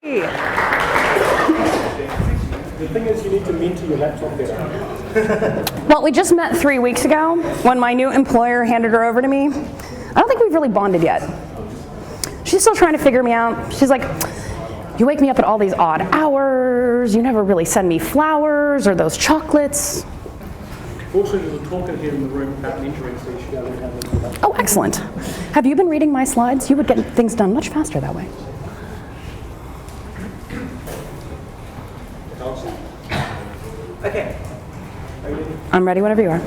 The thing is, you need to meet to your laptop there. Well, we just met 3 weeks ago when my new employer handed her over to me. I don't think we've really bonded yet. She's still trying to figure me out. She's like, you wake me up at all these odd hours, you never really send me flowers or those chocolates. Fortunately, there's a talker here in the room about mentoring, so you should be able to have that. Oh, excellent. Have you been reading my slides? You would get things done much faster that way. Okay. I'm ready whenever you are.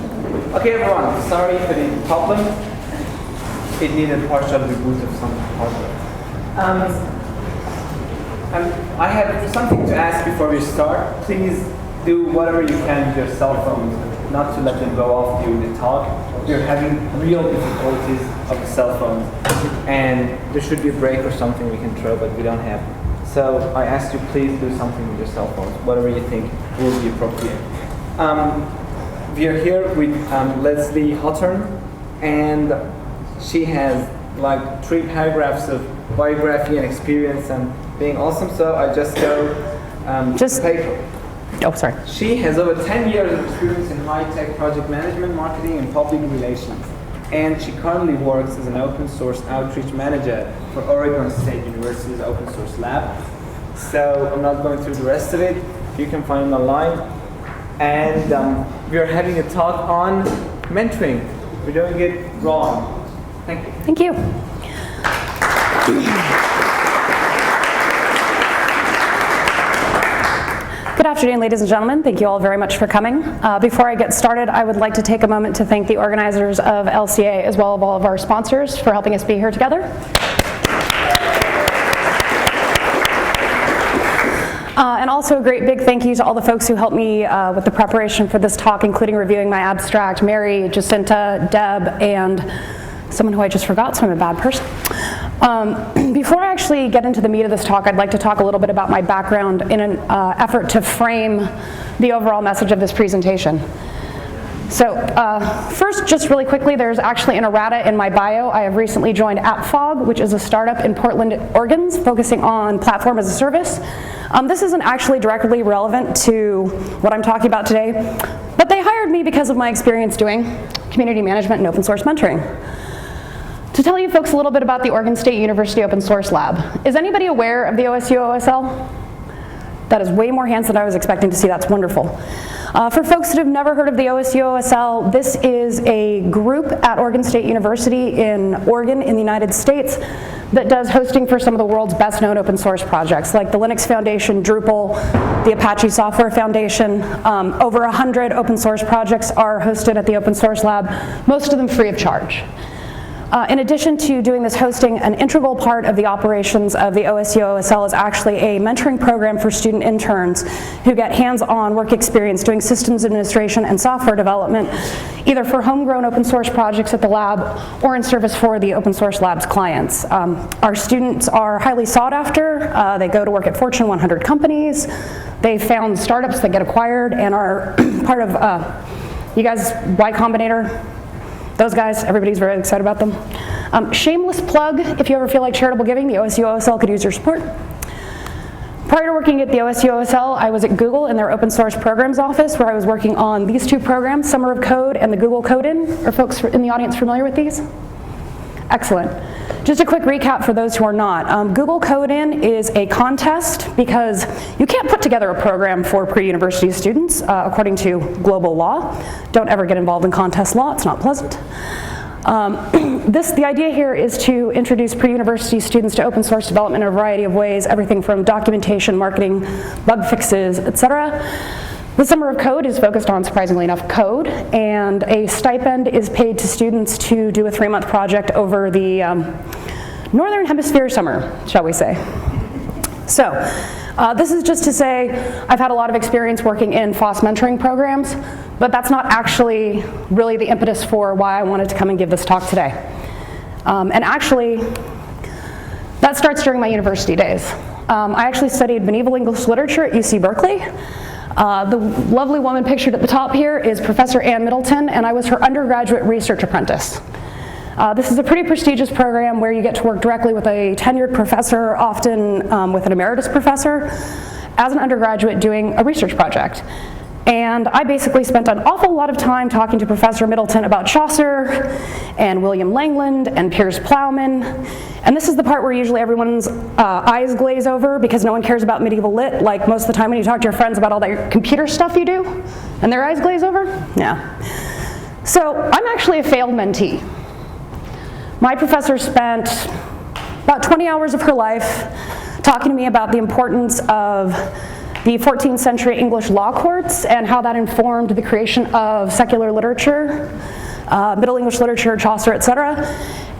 Okay, everyone. Sorry for the problem. It needed partial reboot of some hardware. I have something to ask before we start. Please do whatever you can with your cell phones, not to let them go off during the talk. We're having real difficulties of the cell phones, and there should be a break or something we can throw, but we don't have. So I ask you, please do something with your cell phones, whatever you think will be appropriate. We are here with Leslie Hawthorne, and she has like 3 paragraphs of biography and experience and being awesome, so I just go paper. Oh, sorry. She has over 10 years of experience in high-tech project management, marketing, and public relations. And she currently works as an open source outreach manager for Oregon State University's open source lab. So I'm not going through the rest of it. You can find it online. And we are having a talk on mentoring. We're doing it wrong. Thank you. Thank you. Good afternoon, ladies and gentlemen. Thank you all very much for coming. Before I get started, I would like to take a moment to thank the organizers of LCA as well as all of our sponsors for helping us be here together. And also a great big thank you to all the folks who helped me with the preparation for this talk, including reviewing my abstract, Mary, Jacinta, Deb, and someone who I just forgot, so I'm a bad person. Before I actually get into the meat of this talk, I'd like to talk a little bit about my background in an effort to frame the overall message of this presentation. So first, just really quickly, there's actually an errata in my bio. I have recently joined AppFog, which is a startup in Portland, Oregon, focusing on platform as a service. This isn't actually directly relevant to what I'm talking about today, but they hired me because of my experience doing community management and open source mentoring. To tell you folks a little bit about the Oregon State University Open Source Lab. Is anybody aware of the OSU OSL? That is way more hands than I was expecting to see. That's wonderful. For folks that have never heard of the OSU OSL, this is a group at Oregon State University in Oregon in the United States that does hosting for some of the world's best known open source projects, like the Linux Foundation, Drupal, the Apache Software Foundation. Over 100 open source projects are hosted at the Open Source Lab, most of them free of charge. In addition to doing this hosting, an integral part of the operations of the OSU OSL is actually a mentoring program for student interns who get hands-on work experience doing systems administration and software development, either for homegrown open source projects at the lab or in service for the Open Source Lab's clients. Our students are highly sought after. They go to work at Fortune 100 companies. They found startups that get acquired and are part of, you guys, Y Combinator? Those guys, everybody's very excited about them. Shameless plug, if you ever feel like charitable giving, the OSU OSL could use your support. Prior to working at the OSU OSL, I was at Google in their open source programs office where I was working on these 2 programs, Summer of Code and the Google Code-In. Are folks in the audience familiar with these? Excellent. Just a quick recap for those who are not. Google Code-In is a contest because you can't put together a program for pre-university students according to global law. Don't ever get involved in contest law, it's not pleasant. The idea here is to introduce pre-university students to open source development in a variety of ways, everything from documentation, marketing, bug fixes, etc. The Summer of Code is focused on, surprisingly enough, code, and a stipend is paid to students to do a 3-month project over the Northern Hemisphere summer, shall we say. So, this is just to say I've had a lot of experience working in FOSS mentoring programs, but that's not actually really the impetus for why I wanted to come and give this talk today. And actually, that starts during my university days. I actually studied medieval English literature at UC Berkeley. The lovely woman pictured at the top here is Professor Ann Middleton, and I was her undergraduate research apprentice. This is a pretty prestigious program where you get to work directly with a tenured professor, often with an emeritus professor, as an undergraduate doing a research project. And I basically spent an awful lot of time talking to Professor Middleton about Chaucer and William Langland and Piers Plowman. And this is the part where usually everyone's eyes glaze over because no one cares about medieval lit, like most of the time when you talk to your friends about all that computer stuff you do, and their eyes glaze over. Yeah. So I'm actually a failed mentee. My professor spent about 20 hours of her life talking to me about the importance of the 14th century English law courts and how that informed the creation of secular literature, Middle English literature, Chaucer, etc.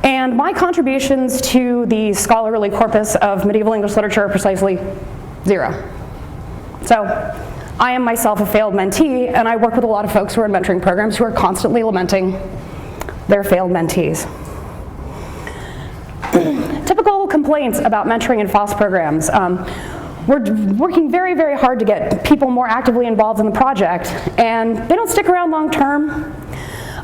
And my contributions to the scholarly corpus of medieval English literature are precisely 0. So I am myself a failed mentee, and I work with a lot of folks who are in mentoring programs who are constantly lamenting their failed mentees. Typical complaints about mentoring and FOSS programs. We're working very, very hard to get people more actively involved in the project, and they don't stick around long term.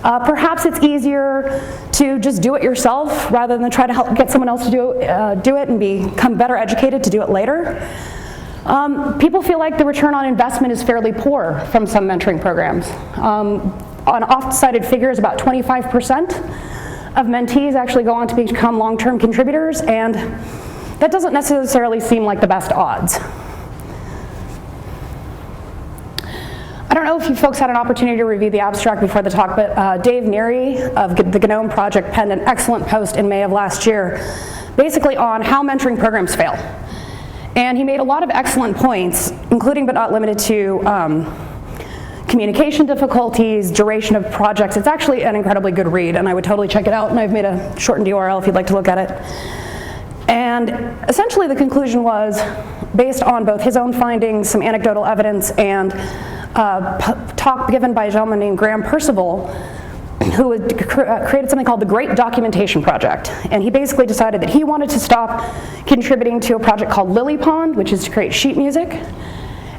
Perhaps it's easier to just do it yourself rather than try to help get someone else to do it and become better educated to do it later. People feel like the return on investment is fairly poor from some mentoring programs. On oft-cited figures, about 25% of mentees actually go on to become long-term contributors, and that doesn't necessarily seem like the best odds. I don't know if you folks had an opportunity to review the abstract before the talk, but Dave Neary of the GNOME project penned an excellent post in May of last year, basically on how mentoring programs fail. And he made a lot of excellent points, including but not limited to communication difficulties, duration of projects. It's actually an incredibly good read, and I would totally check it out, and I've made a shortened URL if you'd like to look at it. And essentially the conclusion was, based on both his own findings, some anecdotal evidence, and talk given by a gentleman named Graham Percival, who had created something called the Great Documentation Project. And he basically decided that he wanted to stop contributing to a project called Lily Pond, which is to create sheet music.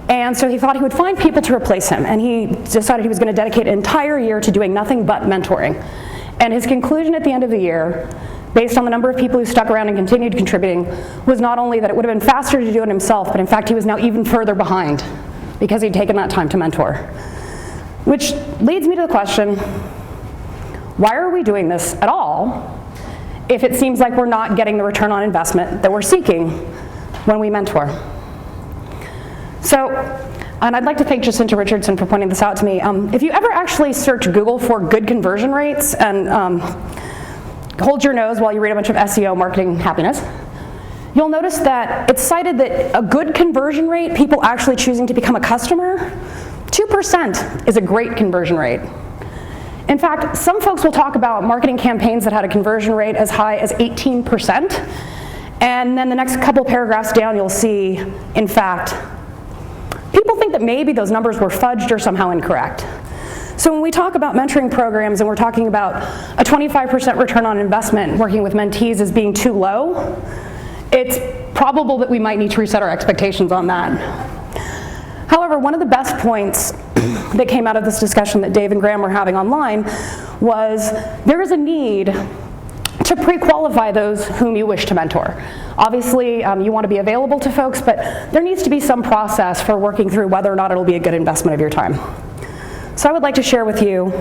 And so he thought he would find people to replace him, and he decided he was going to dedicate an entire year to doing nothing but mentoring. And his conclusion at the end of the year, based on the number of people who stuck around and continued contributing, was not only that it would have been faster to do it himself, but in fact he was now even further behind because he'd taken that time to mentor. Which leads me to the question, why are we doing this at all if it seems like we're not getting the return on investment that we're seeking when we mentor? So, and I'd like to thank Jacinta Richardson for pointing this out to me. If you ever actually search Google for good conversion rates and hold your nose while you read a bunch of SEO marketing happiness, you'll notice that it's cited that a good conversion rate, people actually choosing to become a customer, 2% is a great conversion rate. In fact, some folks will talk about marketing campaigns that had a conversion rate as high as 18%, and then the next couple paragraphs down you'll see, in fact, people think that maybe those numbers were fudged or somehow incorrect. So when we talk about mentoring programs and we're talking about a 25% return on investment working with mentees as being too low, it's probable that we might need to reset our expectations on that. However, one of the best points that came out of this discussion that Dave and Graham were having online was there is a need to pre-qualify those whom you wish to mentor. Obviously, you want to be available to folks, but there needs to be some process for working through whether or not it'll be a good investment of your time. So I would like to share with you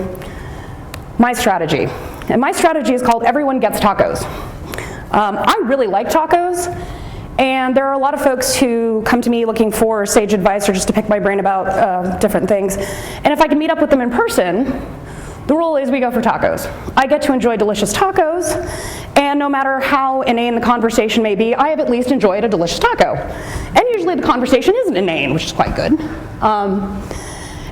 my strategy. And my strategy is called Everyone Gets Tacos. I really like tacos, and there are a lot of folks who come to me looking for sage advice or just to pick my brain about different things. And if I can meet up with them in person, the rule is we go for tacos. I get to enjoy delicious tacos, and no matter how inane the conversation may be, I have at least enjoyed a delicious taco. And usually the conversation isn't inane, which is quite good.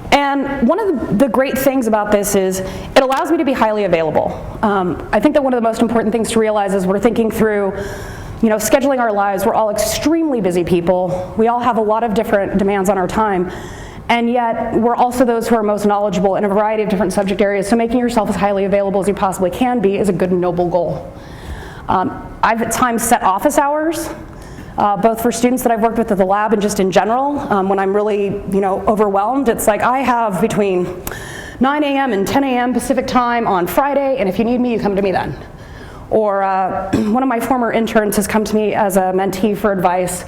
And one of the great things about this is it allows me to be highly available. I think that one of the most important things to realize is we're thinking through, scheduling our lives. We're all extremely busy people. We all have a lot of different demands on our time. And yet, we're also those who are most knowledgeable in a variety of different subject areas, so making yourself as highly available as you possibly can be is a good and noble goal. I've at times set office hours both for students that I've worked with at the lab and just in general. When I'm really overwhelmed, it's like I have between 9 a.m. and 10 a.m. Pacific time on Friday, and if you need me, you come to me then. Or one of my former interns has come to me as a mentee for advice,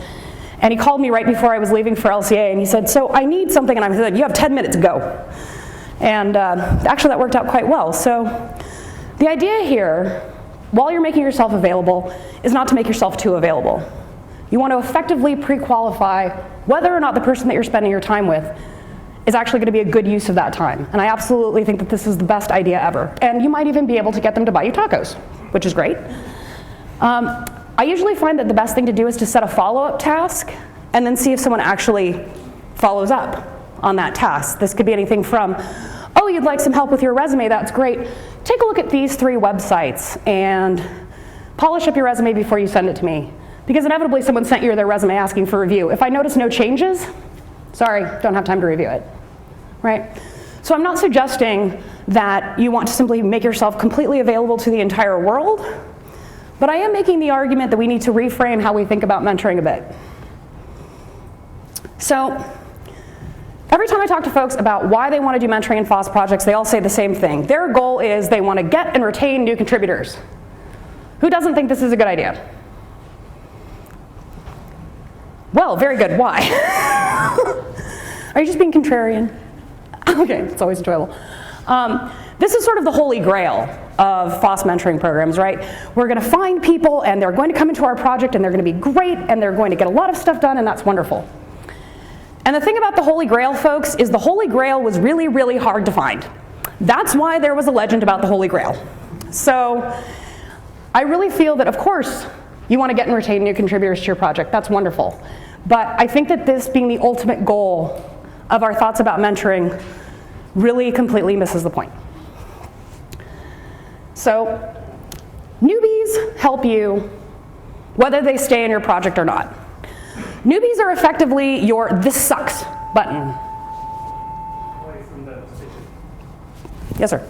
and he called me right before I was leaving for LCA, and he said, so I need something, and I said, you have 10 minutes, go. And actually that worked out quite well. So the idea here, while you're making yourself available, is not to make yourself too available. You want to effectively pre-qualify whether or not the person that you're spending your time with is actually going to be a good use of that time. And I absolutely think that this is the best idea ever. And you might even be able to get them to buy you tacos, which is great. I usually find that the best thing to do is to set a follow-up task and then see if someone actually follows up on that task. This could be anything from, oh, you'd like some help with your resume, that's great. Take a look at these 3 websites and polish up your resume before you send it to me. Because inevitably someone sent you their resume asking for review. If I notice no changes, sorry, don't have time to review it, right? So I'm not suggesting that you want to simply make yourself completely available to the entire world, but I am making the argument that we need to reframe how we think about mentoring a bit. So every time I talk to folks about why they want to do mentoring and FOSS projects, they all say the same thing. Their goal is they want to get and retain new contributors. Who doesn't think this is a good idea? Well, very good. Why? Are you just being contrarian? Okay, it's always enjoyable. This is sort of the holy grail of FOSS mentoring programs, right? We're going to find people, and they're going to come into our project, and they're going to be great, and they're going to get a lot of stuff done, and that's wonderful. And the thing about the Holy Grail, folks, is the Holy Grail was really, really hard to find. That's why there was a legend about the Holy Grail. So I really feel that, of course, you want to get and retain new contributors to your project. That's wonderful. But I think that this being the ultimate goal of our thoughts about mentoring really completely misses the point. So newbies help you whether they stay in your project or not. Newbies are effectively your "this sucks" button. Yes, sir.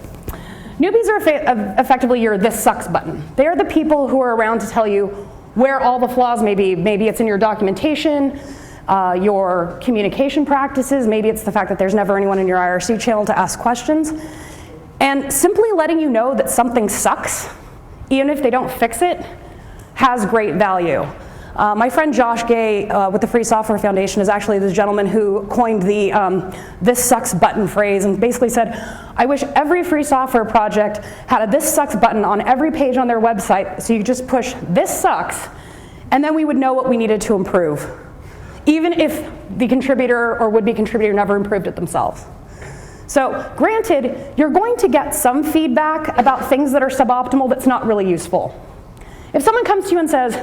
Newbies are effectively your "this sucks" button. They are the people who are around to tell you where all the flaws may be. Maybe it's in your documentation, your communication practices, maybe it's the fact that there's never anyone in your IRC channel to ask questions. And simply letting you know that something sucks, even if they don't fix it, has great value. My friend Josh Gay with the Free Software Foundation is actually the gentleman who coined the "this sucks" button phrase, and basically said, I wish every free software project had a "this sucks" button on every page on their website, so you just push "this sucks," and then we would know what we needed to improve, even if the contributor or would-be contributor never improved it themselves. So granted, you're going to get some feedback about things that are suboptimal that's not really useful. If someone comes to you and says,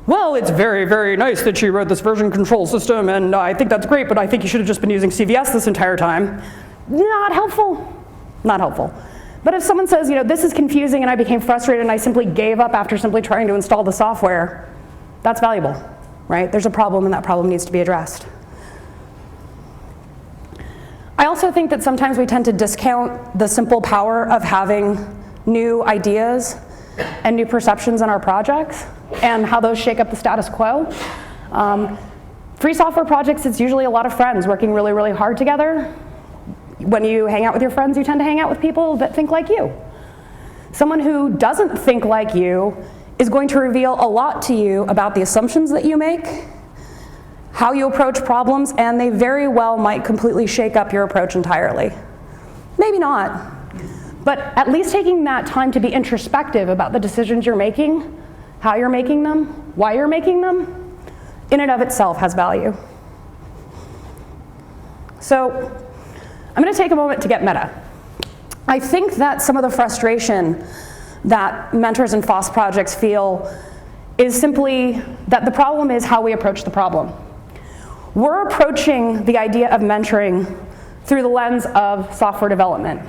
well, it's very, very nice that you wrote this version control system, and I think that's great, but I think you should have just been using CVS this entire time. Not helpful. Not helpful. But if someone says, this is confusing and I became frustrated and I simply gave up after simply trying to install the software, that's valuable, right? There's a problem and that problem needs to be addressed. I also think that sometimes we tend to discount the simple power of having new ideas and new perceptions in our projects and how those shake up the status quo. Free software projects, it's usually a lot of friends working really, really hard together. When you hang out with your friends, you tend to hang out with people that think like you. Someone who doesn't think like you is going to reveal a lot to you about the assumptions that you make, how you approach problems, and they very well might completely shake up your approach entirely. Maybe not. But at least taking that time to be introspective about the decisions you're making, how you're making them, why you're making them, in and of itself has value. So I'm going to take a moment to get meta. I think that some of the frustration that mentors in FOSS projects feel is simply that the problem is how we approach the problem. We're approaching the idea of mentoring through the lens of software development.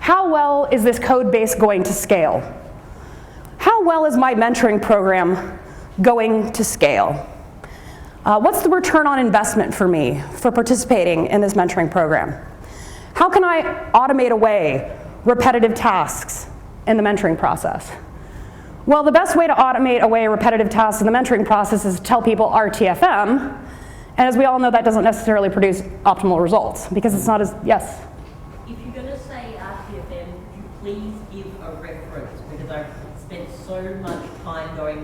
How well is this code base going to scale? How well is my mentoring program going to scale? What's the return on investment for me for participating in this mentoring program? How can I automate away repetitive tasks in the mentoring process? Well, the best way to automate away repetitive tasks in the mentoring process is to tell people RTFM, and as we all know, that doesn't necessarily produce optimal results, because it's not as, yes? If you're going to say RTFM, could you please give a reference, because I've spent so much time going,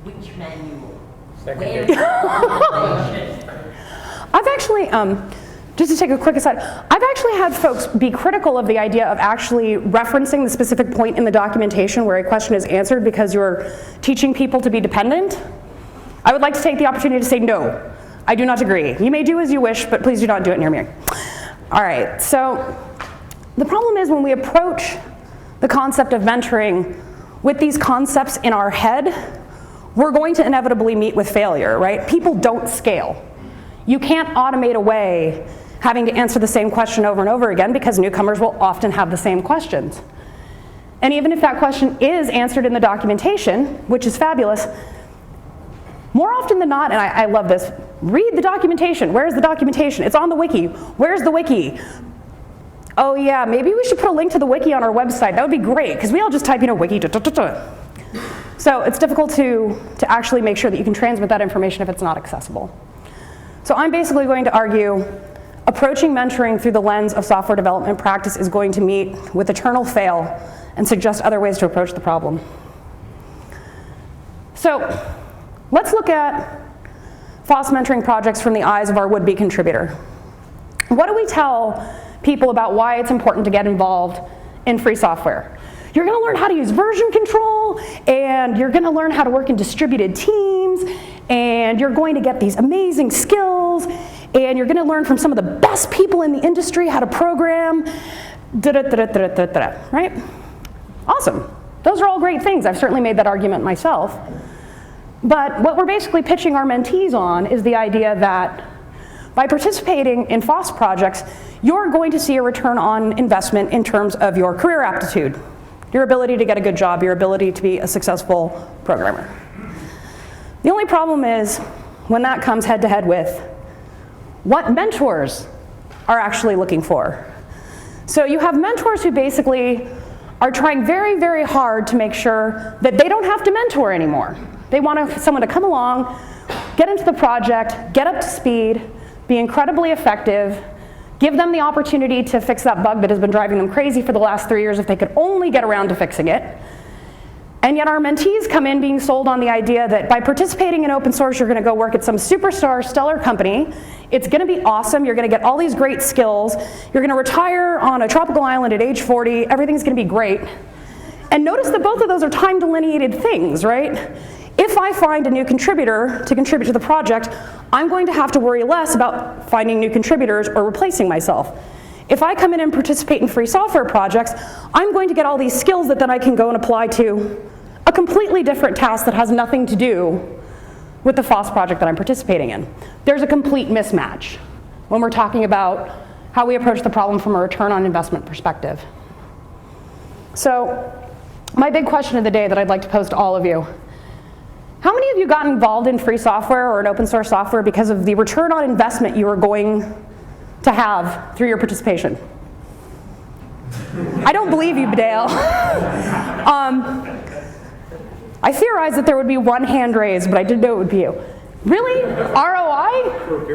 which manual? Where is the information? I've actually, just to take a quick aside, I've actually had folks be critical of the idea of actually referencing the specific point in the documentation where a question is answered because you're teaching people to be dependent. I would like to take the opportunity to say no. I do not agree. You may do as you wish, but please do not do it near me. All right, so the problem is when we approach the concept of mentoring with these concepts in our head, we're going to inevitably meet with failure, right? People don't scale. You can't automate away having to answer the same question over and over again because newcomers will often have the same questions. And even if that question is answered in the documentation, which is fabulous, more often than not, and I love this, read the documentation. Where's the documentation? It's on the wiki. Where's the wiki? Oh yeah, maybe we should put a link to the wiki on our website. That would be great, because we all just type, wiki, So it's difficult to actually make sure that you can transmit that information if it's not accessible. So I'm basically going to argue approaching mentoring through the lens of software development practice is going to meet with eternal fail and suggest other ways to approach the problem. So let's look at FOSS mentoring projects from the eyes of our would-be contributor. What do we tell people about why it's important to get involved in free software? You're going to learn how to use version control, and you're going to learn how to work in distributed teams, and you're going to get these amazing skills, and you're going to learn from some of the best people in the industry how to program, right? Awesome. Those are all great things. I've certainly made that argument myself. But what we're basically pitching our mentees on is the idea that by participating in FOSS projects, you're going to see a return on investment in terms of your career aptitude, your ability to get a good job, your ability to be a successful programmer. The only problem is when that comes head to head with what mentors are actually looking for. So you have mentors who basically are trying very, very hard to make sure that they don't have to mentor anymore. They want someone to come along, get into the project, get up to speed, be incredibly effective, give them the opportunity to fix that bug that has been driving them crazy for the last 3 years if they could only get around to fixing it. And yet our mentees come in being sold on the idea that by participating in open source, you're going to go work at some superstar stellar company. It's going to be awesome. You're going to get all these great skills. You're going to retire on a tropical island at age 40. Everything's going to be great. And notice that both of those are time delineated things, right? If I find a new contributor to contribute to the project, I'm going to have to worry less about finding new contributors or replacing myself. If I come in and participate in free software projects, I'm going to get all these skills that then I can go and apply to a completely different task that has nothing to do with the FOSS project that I'm participating in. There's a complete mismatch when we're talking about how we approach the problem from a return on investment perspective. So my big question of the day that I'd like to pose to all of you: how many of you got involved in free software or in open source software because of the return on investment you were going to have through your participation? I don't believe you, Dale. I theorized that there would be one hand raised, but I didn't know it would be you. Really? ROI? For a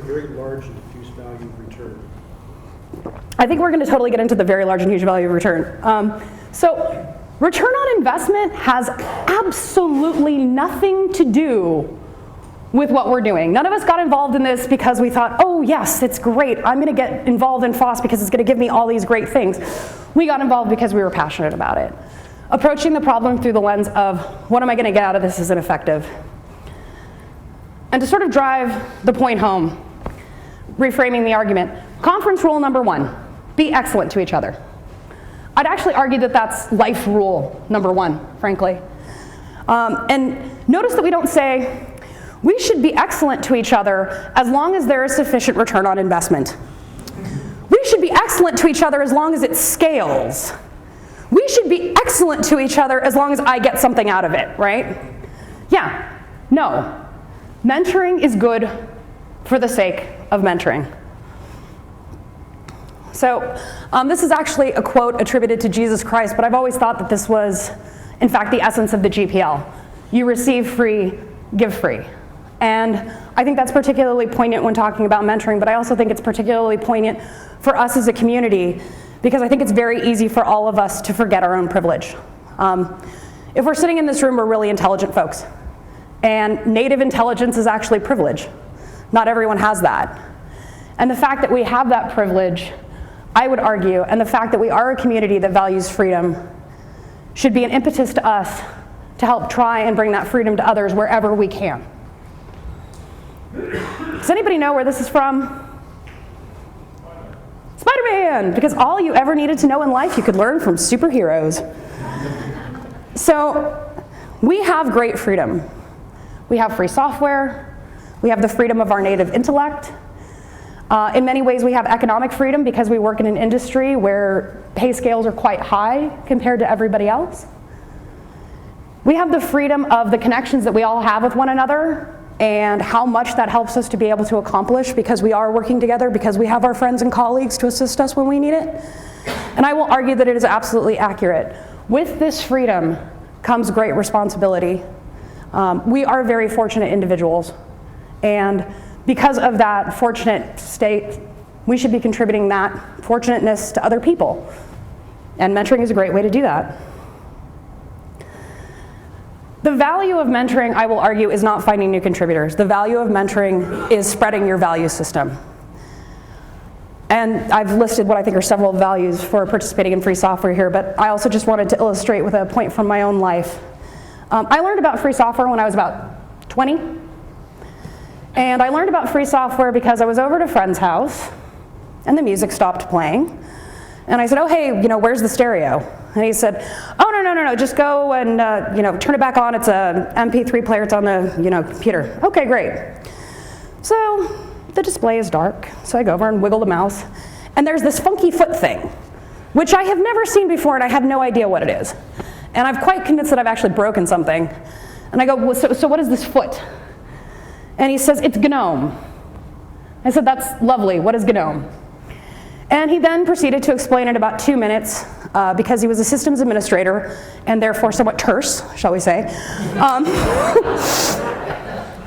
very large and diffuse value of return. I think we're going to totally get into the very large and huge value of return. So return on investment has absolutely nothing to do with what we're doing. None of us got involved in this because we thought, oh yes, it's great. I'm going to get involved in FOSS because it's going to give me all these great things. We got involved because we were passionate about it. Approaching the problem through the lens of what am I going to get out of this is ineffective. And to sort of drive the point home, reframing the argument, conference rule number 1, be excellent to each other. I'd actually argue that that's life rule number 1, frankly. And notice that we don't say, we should be excellent to each other as long as there is sufficient return on investment. We should be excellent to each other as long as it scales. We should be excellent to each other as long as I get something out of it, right? Yeah, no. Mentoring is good for the sake of mentoring. So this is actually a quote attributed to Jesus Christ, but I've always thought that this was in fact, the essence of the GPL. You receive free, give free. And I think that's particularly poignant when talking about mentoring, but I also think it's particularly poignant for us as a community, because I think it's very easy for all of us to forget our own privilege. If we're sitting in this room, we're really intelligent folks. And native intelligence is actually privilege. Not everyone has that. And the fact that we have that privilege, I would argue, and the fact that we are a community that values freedom should be an impetus to us to help try and bring that freedom to others wherever we can. Does anybody know where this is from? Spider-Man! Because all you ever needed to know in life you could learn from superheroes. So we have great freedom. We have free software. We have the freedom of our native intellect. In many ways, we have economic freedom because we work in an industry where pay scales are quite high compared to everybody else. We have the freedom of the connections that we all have with one another and how much that helps us to be able to accomplish because we are working together, because we have our friends and colleagues to assist us when we need it. And I will argue that it is absolutely accurate. With this freedom comes great responsibility. We are very fortunate individuals, and because of that fortunate state, we should be contributing that fortunateness to other people. And mentoring is a great way to do that. The value of mentoring, I will argue, is not finding new contributors. The value of mentoring is spreading your value system. And I've listed what I think are several values for participating in free software here, but I also just wanted to illustrate with a point from my own life. I learned about free software when I was about 20. And I learned about free software because I was over at a friend's house, and the music stopped playing. And I said, oh, hey, where's the stereo? And he said, oh, no, just go and, turn it back on. It's a MP3 player. It's on the, computer. Okay, great. So the display is dark. So I go over and wiggle the mouse. And there's this funky foot thing, which I have never seen before, and I have no idea what it is. And I'm quite convinced that I've actually broken something. And I go, well, so what is this foot? And he says, it's GNOME. I said, that's lovely. What is GNOME? And he then proceeded to explain in about 2 minutes, because he was a systems administrator, and therefore somewhat terse, shall we say,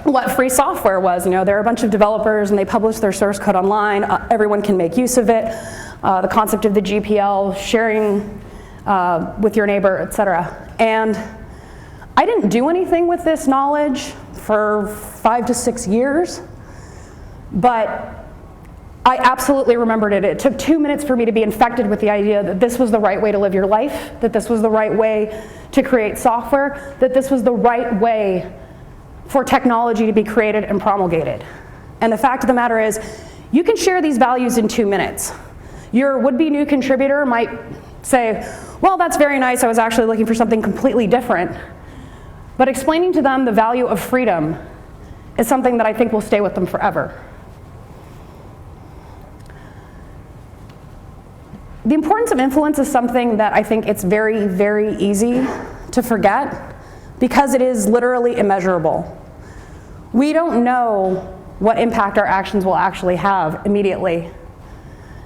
what free software was. There are a bunch of developers, and they publish their source code online. Everyone can make use of it. The concept of the GPL, sharing with your neighbor, etc. And I didn't do anything with this knowledge for 5 to 6 years, but I absolutely remembered it. It took 2 minutes for me to be infected with the idea that this was the right way to live your life, that this was the right way to create software, that this was the right way for technology to be created and promulgated. And the fact of the matter is, you can share these values in 2 minutes. Your would-be new contributor might say, well, that's very nice, I was actually looking for something completely different. But explaining to them the value of freedom is something that I think will stay with them forever. The importance of influence is something that I think it's very, very easy to forget because it is literally immeasurable. We don't know what impact our actions will actually have immediately.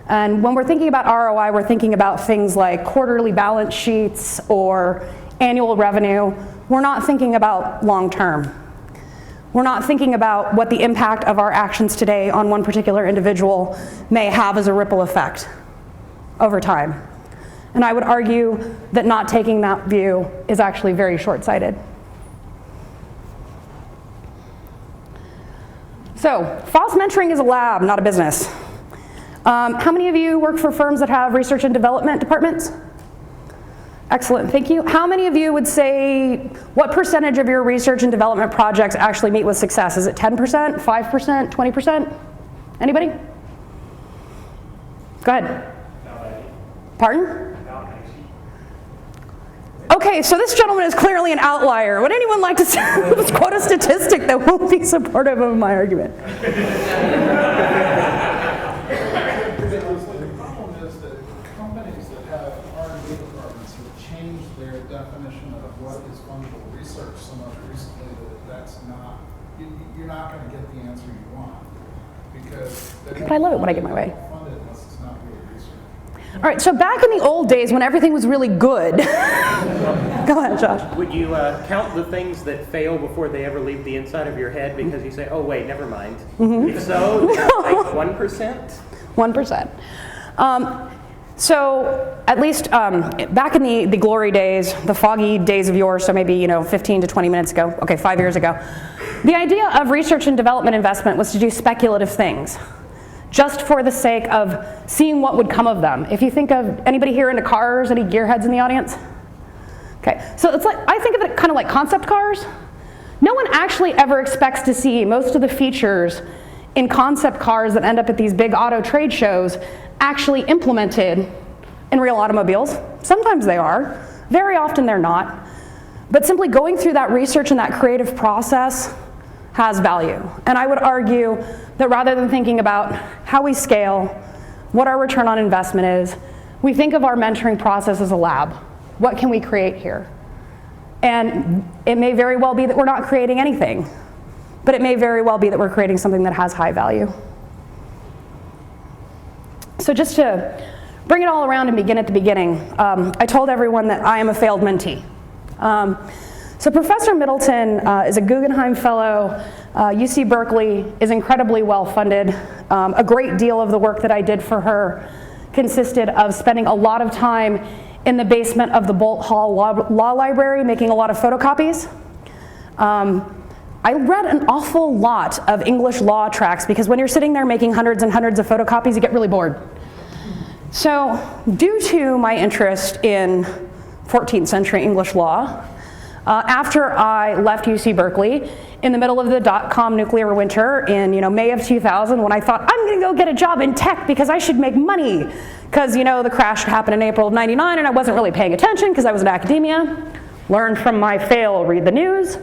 And when we're thinking about ROI, we're thinking about things like quarterly balance sheets or annual revenue. We're not thinking about long term. We're not thinking about what the impact of our actions today on one particular individual may have as a ripple effect over time. And I would argue that not taking that view is actually very short-sighted. So, false mentoring is a lab, not a business. How many of you work for firms that have research and development departments? Excellent, thank you. How many of you would say, what percentage of your research and development projects actually meet with success? Is it 10%, 5%, 20%? Anybody? Go ahead. Pardon? Okay, so this gentleman is clearly an outlier. Would anyone like to let's quote a statistic that won't be supportive of my argument? The problem is that companies that have R&D departments have changed their definition of what is fungible research so much recently that that's not, you're not going to get the answer you want. Because but I love it when I get my way. right, so back in the old days when everything was really good, go ahead, Josh. Would you count the things that fail before they ever leave the inside of your head because you say, oh wait, never mind? If so, like 1%? 1%. So at least back in the glory days, the foggy days of yore, so maybe 15 to 20 minutes ago, okay, 5 years ago, the idea of research and development investment was to do speculative things, just for the sake of seeing what would come of them. If you think of anybody here into cars, any gearheads in the audience? Okay, so it's like, I think of it kind of like concept cars. No one actually ever expects to see most of the features in concept cars that end up at these big auto trade shows actually implemented in real automobiles. Sometimes they are, very often they're not. But simply going through that research and that creative process has value. And I would argue that rather than thinking about how we scale, what our return on investment is, we think of our mentoring process as a lab. What can we create here? And it may very well be that we're not creating anything, but it may very well be that we're creating something that has high value. So just to bring it all around and begin at the beginning, I told everyone that I am a failed mentee. So Professor Middleton is a Guggenheim Fellow. UC Berkeley is incredibly well funded. A great deal of the work that I did for her consisted of spending a lot of time in the basement of the Bolt Hall Law Library making a lot of photocopies. I read an awful lot of English law tracts because when you're sitting there making hundreds and hundreds of photocopies, you get really bored. So due to my interest in 14th century English law, after I left UC Berkeley, in the middle of the dot-com nuclear winter in May of 2000, when I thought, I'm gonna go get a job in tech because I should make money, because the crash happened in April of '99 and I wasn't really paying attention because I was in academia, learned from my fail, read the news.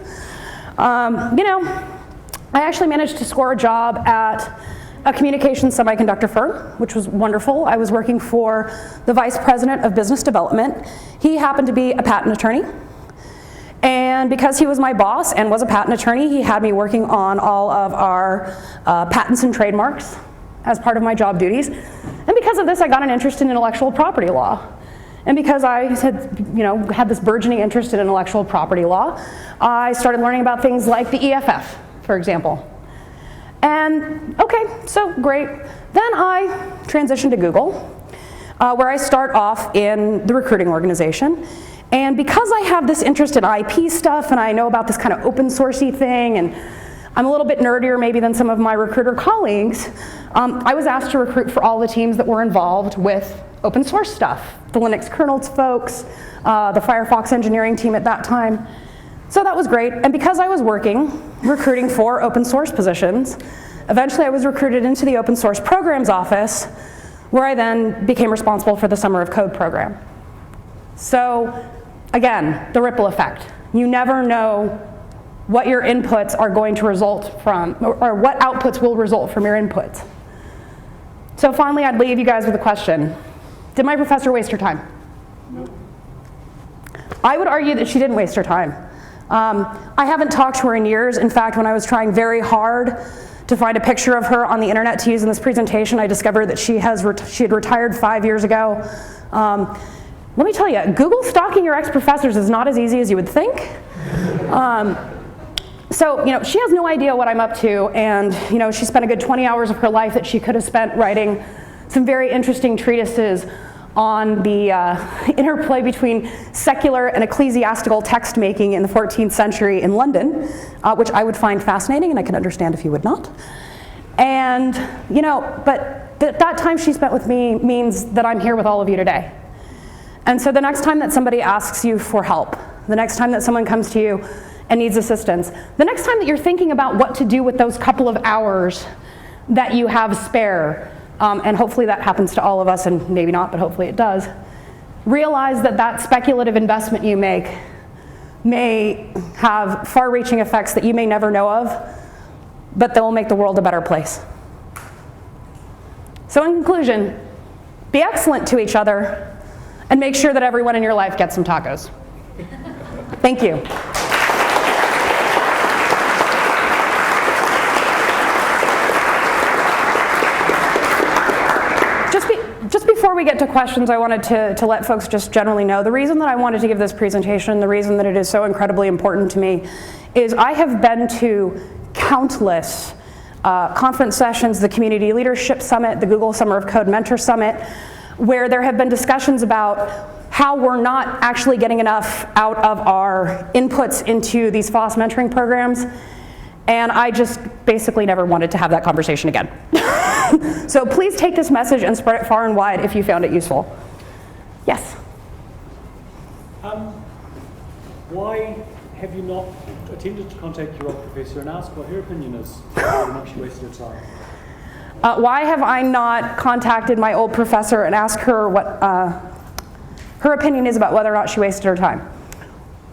I actually managed to score a job at a communications semiconductor firm, which was wonderful. I was working for the vice president of business development. He happened to be a patent attorney. And because he was my boss and was a patent attorney, he had me working on all of our patents and trademarks as part of my job duties. And because of this, I got an interest in intellectual property law. And because I had this burgeoning interest in intellectual property law, I started learning about things like the EFF, for example. And okay, so great. Then I transitioned to Google, where I start off in the recruiting organization. And because I have this interest in IP stuff and I know about this kind of open sourcey thing, and I'm a little bit nerdier maybe than some of my recruiter colleagues, I was asked to recruit for all the teams that were involved with open source stuff. The Linux kernels folks, the Firefox engineering team at that time. So that was great. And because I was recruiting for open source positions, eventually I was recruited into the open source programs office, where I then became responsible for the Summer of Code program. So again, the ripple effect. You never know what your inputs are going to result from, or what outputs will result from your inputs. So finally, I'd leave you guys with a question. Did my professor waste her time? No. I would argue that she didn't waste her time. I haven't talked to her in years. In fact, when I was trying very hard to find a picture of her on the internet to use in this presentation, I discovered that she had retired 5 years ago. Let me tell you, Google stalking your ex-professors is not as easy as you would think. So, she has no idea what I'm up to, and, she spent a good 20 hours of her life that she could have spent writing some very interesting treatises on the interplay between secular and ecclesiastical text making in the 14th century in London, which I would find fascinating, and I can understand if you would not. And, but that time she spent with me means that I'm here with all of you today. And so the next time that somebody asks you for help, the next time that someone comes to you and needs assistance, the next time that you're thinking about what to do with those couple of hours that you have spare, and hopefully that happens to all of us, and maybe not, but hopefully it does, realize that that speculative investment you make may have far-reaching effects that you may never know of, but that will make the world a better place. So in conclusion, be excellent to each other, and make sure that everyone in your life gets some tacos. Thank you. Just before we we get to questions, I wanted to let folks just generally know the reason that I wanted to give this presentation, the reason that it is so incredibly important to me, is I have been to countless conference sessions, the Community Leadership Summit, the Google Summer of Code Mentor Summit, where there have been discussions about how we're not actually getting enough out of our inputs into these FOSS mentoring programs. And I just basically never wanted to have that conversation again. So please take this message and spread it far and wide if you found it useful. Yes? Why have you not attempted to contact your old professor and ask what her opinion is, whether or not she wasted her time? Why have I not contacted my old professor and asked her what her opinion is about whether or not she wasted her time?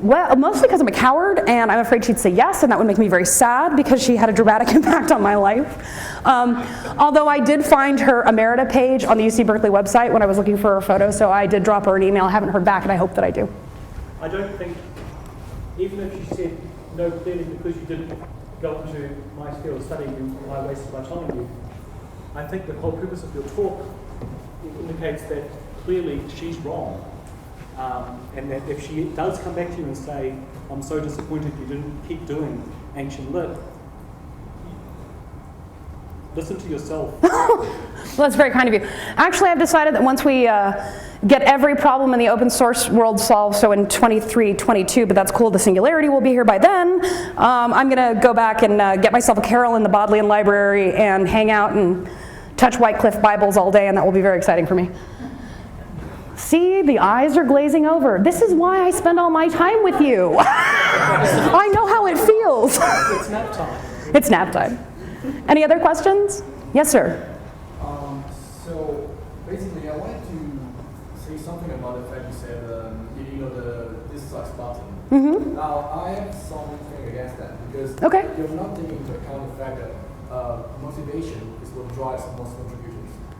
Well, mostly because I'm a coward and I'm afraid she'd say yes, and that would make me very sad because she had a dramatic impact on my life. Although I did find her emerita page on the UC Berkeley website when I was looking for her photo, so I did drop her an email. I haven't heard back, and I hope that I do. I don't think, even if you said no clearly because you didn't go into my field of study, I wasted my time on you. I think the whole purpose of your talk indicates that clearly she's wrong. And that if she does come back to you and say, I'm so disappointed you didn't keep doing Ancient Lit, listen to yourself. Well, that's very kind of you. Actually, I've decided that once we get every problem in the open source world solved, so in 23, 22, but that's cool, the Singularity will be here by then, I'm going to go back and get myself a Carol in the Bodleian Library and hang out and touch Wycliffe Bibles all day, and that will be very exciting for me. See, the eyes are glazing over. This is why I spend all my time with you. I know how it feels. It's nap time. It's nap time. Any other questions? Yes, sir. So basically, I wanted to say something about the fact you said, this sucks button. Mm-hmm. Now, I have something against that because you're not taking into account the fact that motivation is what drives most contributors.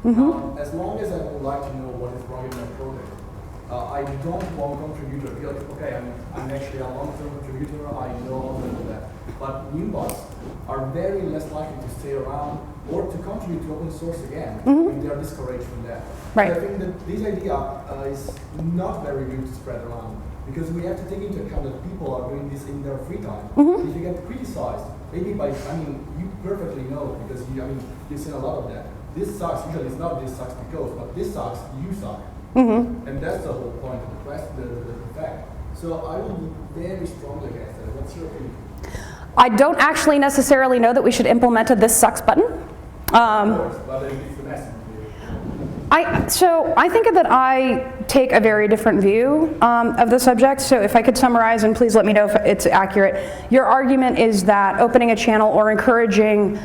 Mm-hmm. As long as I would like to know what is wrong in my project, I don't want contributor to be like, okay, I'm actually a long-term contributor, I know how to do that. But new bots are very less likely to stay around or to contribute to open source again if they are discouraged from that. Right. So I think that this idea is not very good to spread around because we have to take into account that people are doing this in their free time. If you get criticized, maybe by, you perfectly know because you've seen a lot of that. This sucks, usually it's not this sucks because, but this sucks, you suck. And that's the whole point of the question, the fact. So I will be very strongly against that. What's your opinion? I don't actually necessarily know that we should implement a this sucks button. Of course, but it's the message. So I think that I take a very different view of the subject. So if I could summarize, and please let me know if it's accurate. Your argument is that opening a channel or encouraging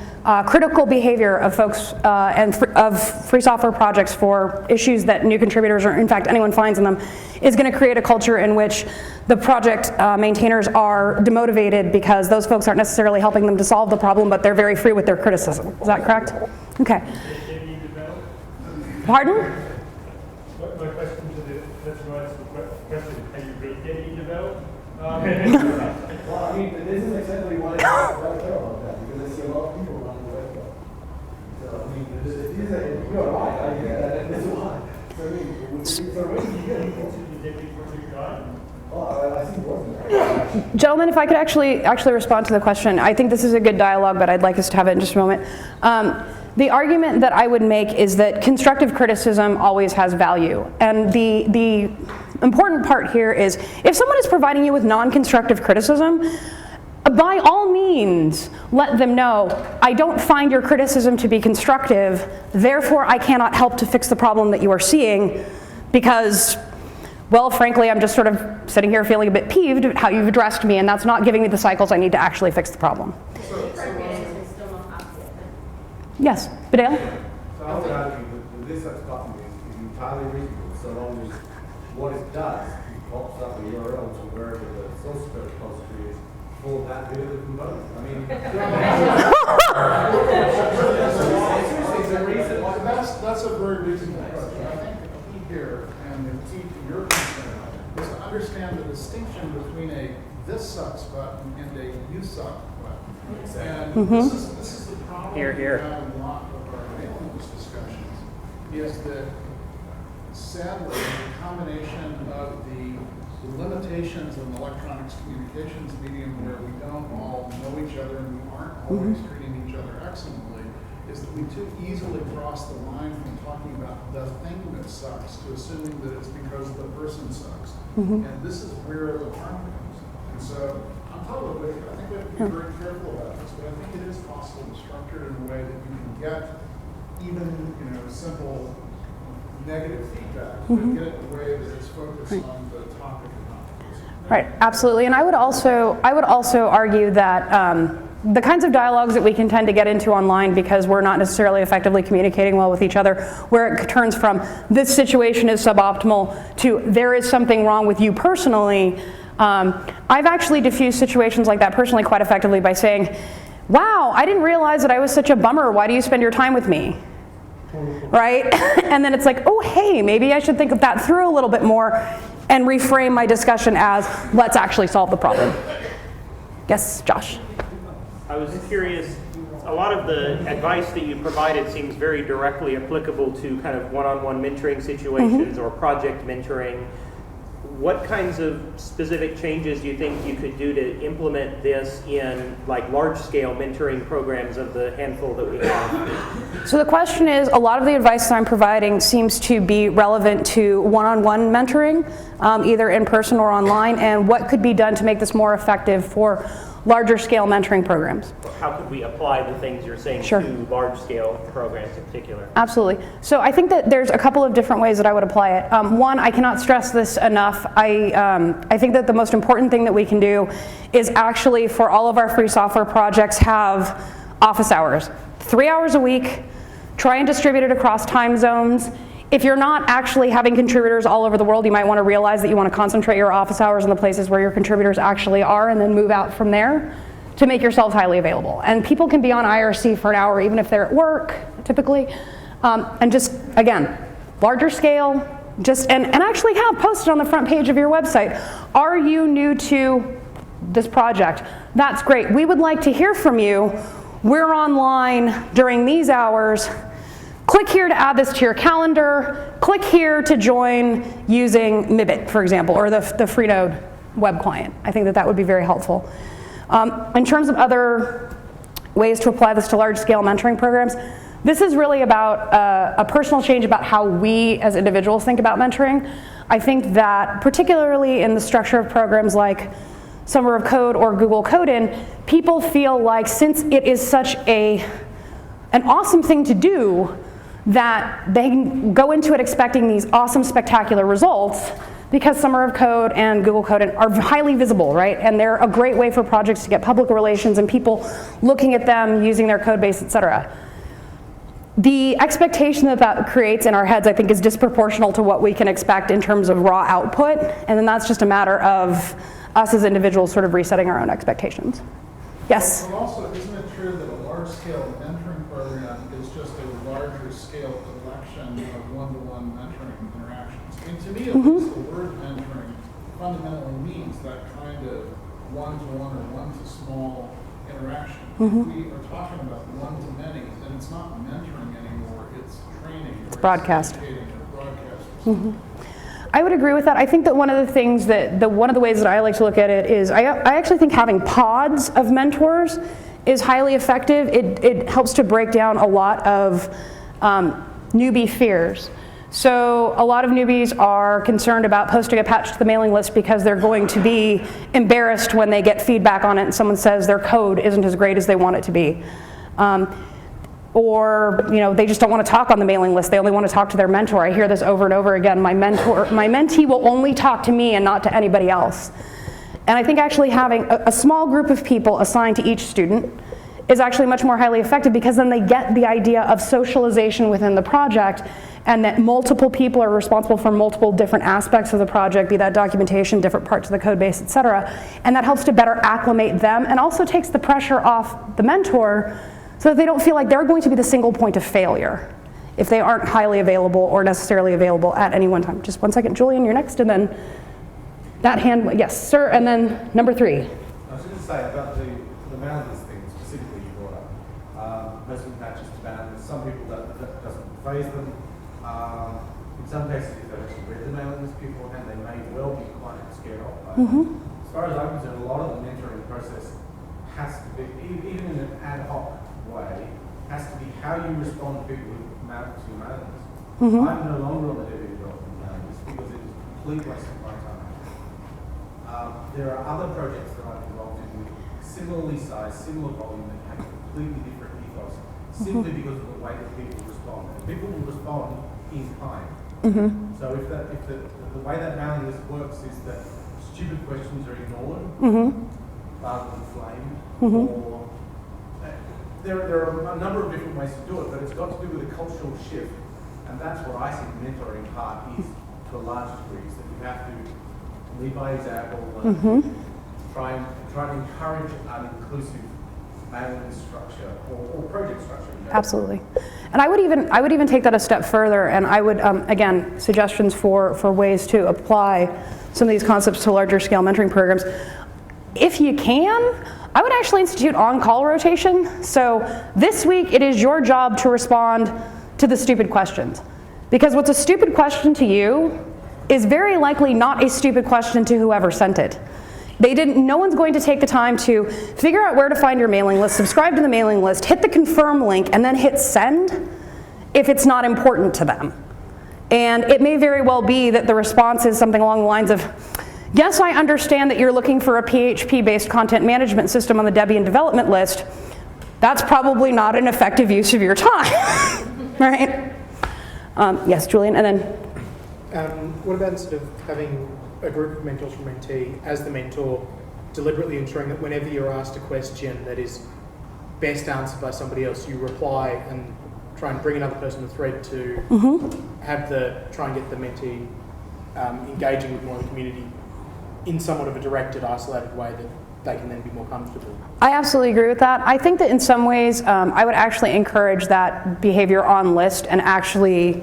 critical behavior of folks of free software projects for issues that new contributors or in fact anyone finds in them is going to create a culture in which the project maintainers are demotivated because those folks aren't necessarily helping them to solve the problem, but they're very free with their criticism. Is that correct? Okay. Pardon? My question to the question, have you read Debbie develop? Well, this is exactly why I care about that, because I see a lot of people running the web. So, you're right, I get that, and that's why. So, when you get people to the Debbie project guide? Well, I think it wasn't. Gentlemen, if I could actually respond to the question, I think this is a good dialogue, but I'd like us to have it in just a moment. The argument that I would make is that constructive criticism always has value. And the important part here is if someone is providing you with non-constructive criticism, by all means, let them know, I don't find your criticism to be constructive, therefore I cannot help to fix the problem that you are seeing because, well, frankly, I'm just sort of sitting here feeling a bit peeved at how you've addressed me, and that's not giving me the cycles I need to actually fix the problem. Yes, Badale? So I would argue that this such button is entirely reasonable so long as what it does, it pops up a URL to wherever the source code repository is for that bit of the component. That's a very reasonable question. I think the key here, and the key to your concern, is to understand the distinction between a this sucks button and a you suck button. And this is the problem Here, here. we have in a lot of our analyst discussions, is that sadly, the combination of the limitations of an electronics communications medium where we don't all know each other and we aren't always treating each other excellently, is that we too easily cross the line from talking about the thing that sucks to assuming that it's because the person sucks. And this is where the harm comes. And so, on top of it, I think we have to be very careful about this, but I think it is possible to structure it in a way that you can get even, simple negative feedback, but get it in a way that it's focused on the topic of not. Right, absolutely. And I would also argue that the kinds of dialogues that we can tend to get into online because we're not necessarily effectively communicating well with each other, where it turns from this situation is suboptimal to there is something wrong with you personally. I've actually diffused situations like that personally quite effectively by saying, wow, I didn't realize that I was such a bummer. Why do you spend your time with me? Right? And then it's like, oh, hey, maybe I should think of that through a little bit more and reframe my discussion as, let's actually solve the problem. Yes, Josh? I was curious, a lot of the advice that you provided seems very directly applicable to kind of one-on-one mentoring situations or project mentoring. What kinds of specific changes do you think you could do to implement this in like large-scale mentoring programs of the handful that we have? So the question is, a lot of the advice that I'm providing seems to be relevant to one-on-one mentoring, either in person or online, and what could be done to make this more effective for larger scale mentoring programs. How could we apply the things you're saying Sure. to large scale programs in particular? Absolutely. So I think that there's a couple of different ways that I would apply it. One, I cannot stress this enough. I think that the most important thing that we can do is actually, for all of our free software projects, have office hours. 3 hours a week, try and distribute it across time zones. If you're not actually having contributors all over the world, you might want to realize that you want to concentrate your office hours in the places where your contributors actually are and then move out from there to make yourselves highly available. And people can be on IRC for an hour even if they're at work, typically. And just, again, larger scale, and actually have posted on the front page of your website, are you new to this project? That's great. We would like to hear from you. We're online during these hours. Click here to add this to your calendar. Click here to join using Mibit, for example, or the Freenode web client. I think that that would be very helpful. In terms of other ways to apply this to large-scale mentoring programs, this is really about a personal change about how we as individuals think about mentoring. I think that particularly in the structure of programs like Summer of Code or Google Code-In, people feel like since it is such an awesome thing to do, that they can go into it expecting these awesome, spectacular results because Summer of Code and Google Code are highly visible, right? And they're a great way for projects to get public relations and people looking at them, using their code base, et cetera. The expectation that that creates in our heads, I think, is disproportional to what we can expect in terms of raw output, and then that's just a matter of us as individuals sort of resetting our own expectations. Yes? But also, isn't it true that a large-scale mentoring program is just a larger-scale collection of one-to-one mentoring interactions? I mean, to me, at least, the word mentoring fundamentally means that kind of one-to-one or one-to-small interaction. If we are talking about one-to-many, then it's not mentoring anymore, it's training. Or Broadcast. educating or broadcast. I would agree with that. I think that one of the things one of the ways that I like to look at it is I actually think having pods of mentors is highly effective. It helps to break down a lot of newbie fears. So a lot of newbies are concerned about posting a patch to the mailing list because they're going to be embarrassed when they get feedback on it and someone says their code isn't as great as they want it to be. Or they just don't want to talk on the mailing list. They only want to talk to their mentor. I hear this over and over again. My mentee will only talk to me and not to anybody else. And I think actually having a small group of people assigned to each student is actually much more highly effective because then they get the idea of socialization within the project and that multiple people are responsible for multiple different aspects of the project, be that documentation, different parts of the code base, et cetera. And that helps to better acclimate them and also takes the pressure off the mentor so that they don't feel like they're going to be the single point of failure if they aren't highly available or necessarily available at any one time. Just 1 second, Julian, you're next, and then that hand, yes, sir, and then number 3. I was going to say about the boundaries thing specifically you brought up. Posting patches to boundaries, some people that doesn't phase them. In some cases, if they've actually read the mailing list beforehand, they may well be quite scared off. But as far as I'm concerned, a lot of the mentoring process has to be, even in an ad hoc way, has to be how you respond to people who mount to your mailing list. I'm no longer on the deputy development mailing list because it is a complete waste of my time. There are other projects that I'm involved in with similarly sized, similar volume that have completely different ethos, simply because of the way that people respond. And people will respond in kind. So if the way that mailing list works is that stupid questions are ignored rather than flamed, or there are a number of different ways to do it, but it's got to do with a cultural shift, and that's what I think the mentoring part is to a large degree, is that you have to lead by example and try and encourage an inclusive mailing list structure or project structure. Absolutely. And I would even take that a step further, and I would, again, suggestions for ways to apply some of these concepts to larger scale mentoring programs. If you can, I would actually institute on-call rotation. So this week, it is your job to respond to the stupid questions. Because what's a stupid question to you is very likely not a stupid question to whoever sent it. No one's going to take the time to figure out where to find your mailing list, subscribe to the mailing list, hit the confirm link, and then hit send if it's not important to them. And it may very well be that the response is something along the lines of, yes, I understand that you're looking for a PHP-based content management system on the Debian development list. That's probably not an effective use of your time, right? Yes, Julian, and then? What about instead of having a group of mentors from mentee as the mentor, deliberately ensuring that whenever you're asked a question that is best answered by somebody else, you reply and try and bring another person to the thread to try and get the mentee engaging with more of the community in somewhat of a directed, isolated way that they can then be more comfortable. I absolutely agree with that. I think that in some ways, I would actually encourage that behavior on list and actually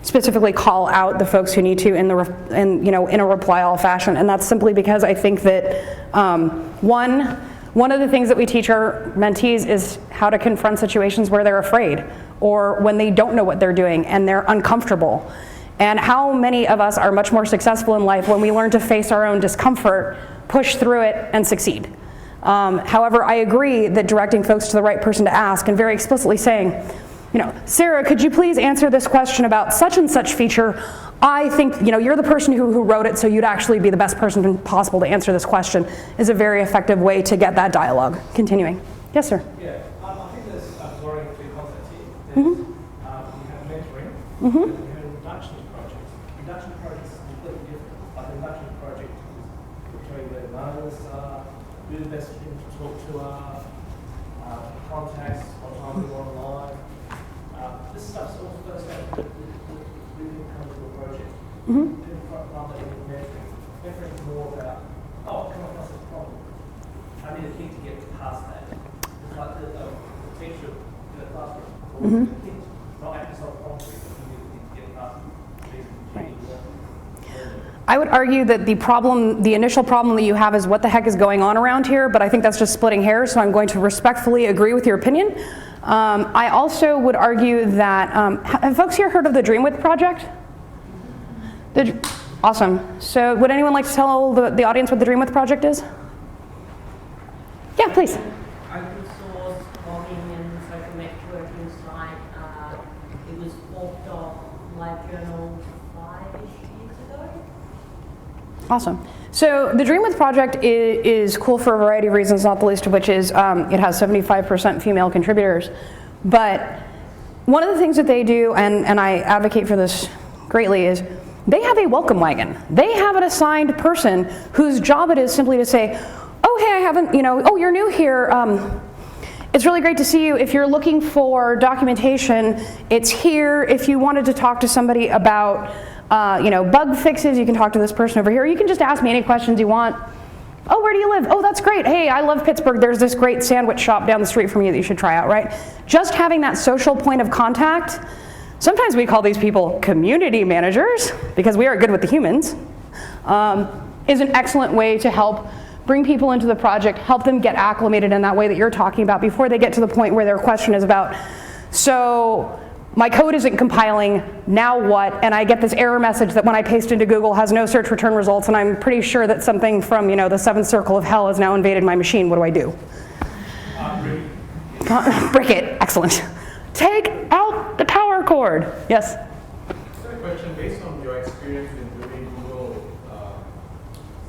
specifically call out the folks who need to in a reply all fashion, and that's simply because I think that one of the things that we teach our mentees is how to confront situations where they're afraid or when they don't know what they're doing and they're uncomfortable. And how many of us are much more successful in life when we learn to face our own discomfort, push through it, and succeed. However, I agree that directing folks to the right person to ask and very explicitly saying, Sarah, could you please answer this question about such and such feature? I think, you're the person who wrote it, so you'd actually be the best person possible to answer this question, is a very effective way to get that dialogue. Continuing. Yes, sir. Yeah, I think there's blurring two concepts here. You have mentoring, and you have induction projects. Induction projects is completely different. Like the induction project is showing where the mailers are, who the best people to talk to are, contacts, what time we want online. This stuff's all first out that we can come to a project. Rather than mentoring. Mentoring is more about, come across this problem. I need a kid to get past that. It's like the teacher in the classroom, or the kids, not actually solve problems, but you need a kid to get past it. I would argue that the initial problem that you have is what the heck is going on around here, but I think that's just splitting hairs, so I'm going to respectfully agree with your opinion. I also would argue that, have folks here heard of the Dream With Project? Awesome. So would anyone like to tell the audience what the Dream With Project is? Yeah, please. Open source blogging and social networking site. It was forked off LiveJournal 5-ish years ago. Awesome. So the Dream With Project is cool for a variety of reasons, not the least of which is it has 75% female contributors. But one of the things that they do, and I advocate for this greatly, is they have a welcome wagon. They have an assigned person whose job it is simply to say, oh, hey, I haven't, oh, you're new here. It's really great to see you. If you're looking for documentation, it's here. If you wanted to talk to somebody about bug fixes, you can talk to this person over here. You can just ask me any questions you want. Oh, where do you live? Oh, that's great. Hey, I love Pittsburgh. There's this great sandwich shop down the street from you that you should try out, right? Just having that social point of contact. Sometimes we call these people community managers because we are good with the humans, is an excellent way to help bring people into the project, help them get acclimated in that way that you're talking about before they get to the point where their question is about, so my code isn't compiling, now what? And I get this error message that when I paste into Google has no search return results, and I'm pretty sure that something from, you know, the seventh circle of hell has now invaded my machine. What do I do? Break it. Excellent. Take out the power cord. Yes? So a question based on your experience in doing Google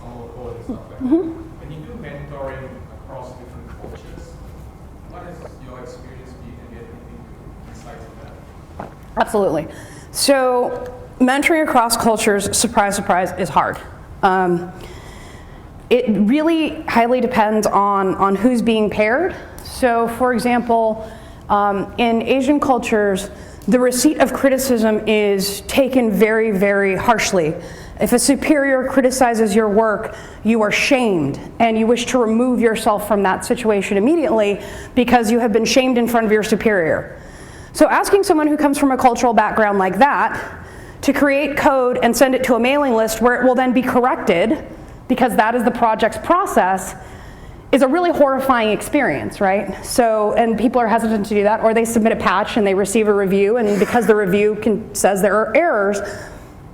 code and stuff like that. When you do mentoring across different cultures, what is your experience? Do you can get anything insights on that? Absolutely. So mentoring across cultures, surprise, surprise, is hard. It really highly depends on who's being paired. So for example, in Asian cultures, the receipt of criticism is taken very, very harshly. If a superior criticizes your work, you are shamed, and you wish to remove yourself from that situation immediately because you have been shamed in front of your superior. So asking someone who comes from a cultural background like that to create code and send it to a mailing list where it will then be corrected, because that is the project's process, is a really horrifying experience, right? So, and people are hesitant to do that, or they submit a patch and they receive a review, and because the review says there are errors,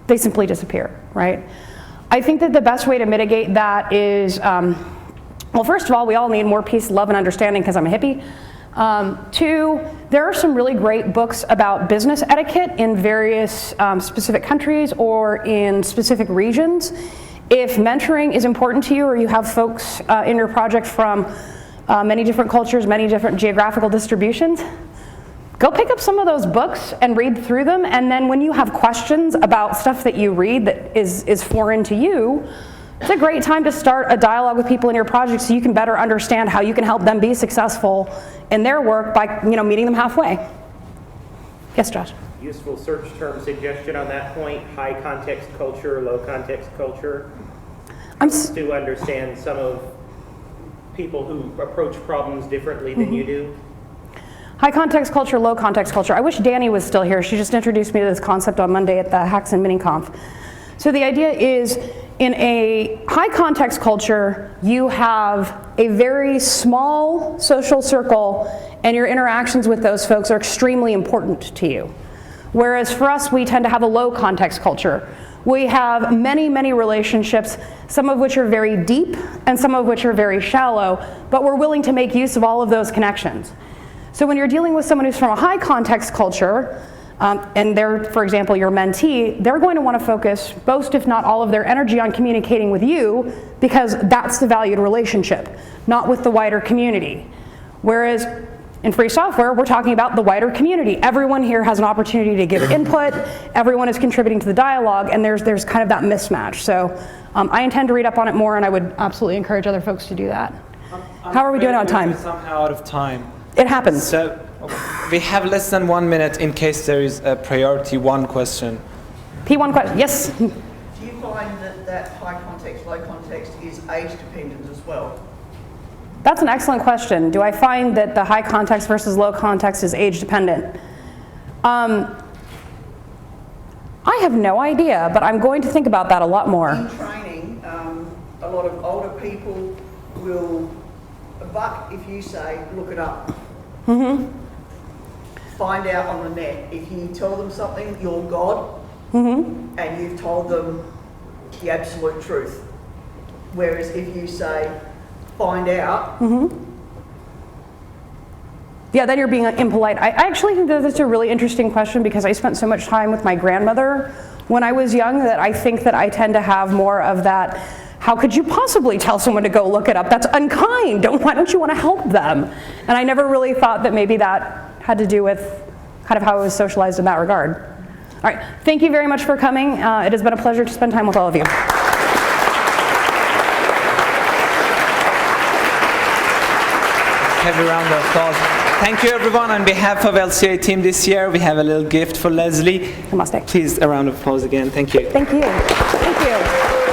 they simply disappear, right? I think that the best way to mitigate that is, well, first of all, we all need more peace, love, and understanding because I'm a hippie. 2, there are some really great books about business etiquette in various specific countries or in specific regions. If mentoring is important to you, or you have folks in your project from many different cultures, many different geographical distributions, go pick up some of those books and read through them, and then when you have questions about stuff that you read that is foreign to you, it's a great time to start a dialogue with people in your project so you can better understand how you can help them be successful in their work by, you know, meeting them halfway. Yes, Josh? Useful search term suggestion on that point: high context culture, low context culture. To understand some of people who approach problems differently than you do. High context culture, low context culture. I wish Danny was still here. She just introduced me to this concept on Monday at the Hacks and Mini-Conf. So the idea is, in a high context culture, you have a very small social circle, and your interactions with those folks are extremely important to you. Whereas for us, we tend to have a low context culture. We have many, many relationships, some of which are very deep and some of which are very shallow, but we're willing to make use of all of those connections. So when you're dealing with someone who's from a high context culture, and they're, for example, your mentee, they're going to want to focus most, if not all, of their energy on communicating with you because that's the valued relationship, not with the wider community. Whereas in free software, we're talking about the wider community. Everyone here has an opportunity to give input, everyone is contributing to the dialogue, and there's kind of that mismatch. So I intend to read up on it more, and I would absolutely encourage other folks to do that. How are we doing on time? We're somehow out of time. It happens. So we have less than 1 minute in case there is a priority 1 question. P1 question, yes? Do you find that high context, low context is age dependent as well? That's an excellent question. Do I find that the high context versus low context is age dependent? I have no idea, but I'm going to think about that a lot more. In training, a lot of older people will buck if you say, look it up. Find out on the net. If you tell them something, you're God, and you've told them the absolute truth. Whereas if you say, find out. Yeah, then you're being impolite. I actually think that that's a really interesting question because I spent so much time with my grandmother when I was young that I think that I tend to have more of that, how could you possibly tell someone to go look it up? That's unkind. Why don't you want to help them? And I never really thought that maybe that had to do with kind of how I was socialized in that regard. All right, thank you very much for coming. It has been a pleasure to spend time with all of you. Have a round of applause. Thank you, everyone. On behalf of LCA team this year, we have a little gift for Leslie. Namaste. Please, a round of applause again. Thank you. Thank you. Thank you.